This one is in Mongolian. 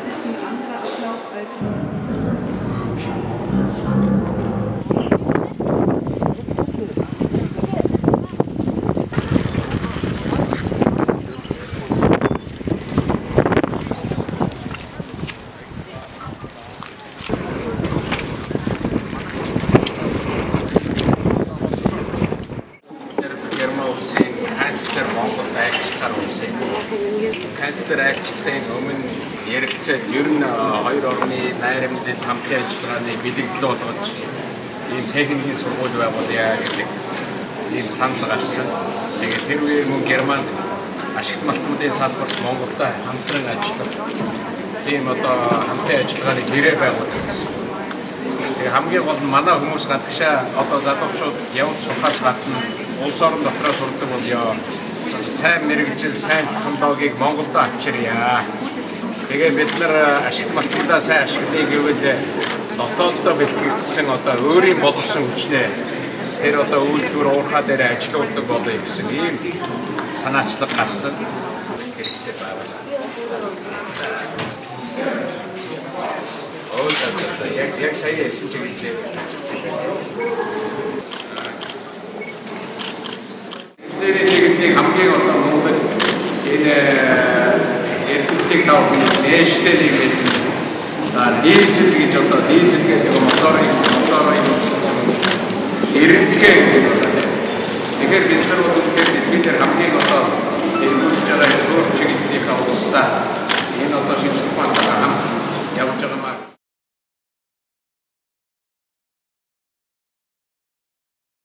ist ein anderer Ablauf als Канцлер айлчлалын өмнө ярилцаад ер нь хоёр орны найрамдын хамтын ажиллагааны бэлэгдэл болгож ийм техникийн сургууль байгуулъя гэдэг ийм санал гарсан. Тэгээд хэрвээ мөн Германд ашигт малтмуудын салбарт Монголтой хамтран ажиллах тийм одоо хамтын ажиллагааны гэрээ байгуулсан. Тэгээд хамгийн гол нь манай хүмүүс гадагшаа одоо залуучууд явж сухаас гадна улс орон дотроо сурдаг бол сайн мэрэгжил, сайн технологиг Монголд авчирья. Тэгээд бид нар ашигт малтмуудаа сайн ашиглая гэвэл дотооддоо бэлтгэгдсэн одоо өөрийн боловсон хүчнээ тэр одоо үйлдвэр уурхаа дээр ажиллаулдаг болоё гэсэн ийм санаачлаг гарсан хэрэгтэй байна. Яг сая хэлсэн чиглэлээр Нэг хамгийн одоо Монгол энэ эрдэмтдийг тавьсан нээштэй нэг дизель гэж одоо дизель гэдэг моторын үүсгэсэн эрдэмтгэ тэгэхээр бид нар дэлхийд хамгийн одоо эрдэмтдийн сурч чиглэлийнхаа улстай энэ одоо шинжлэх ухаантай хамт явж байгаа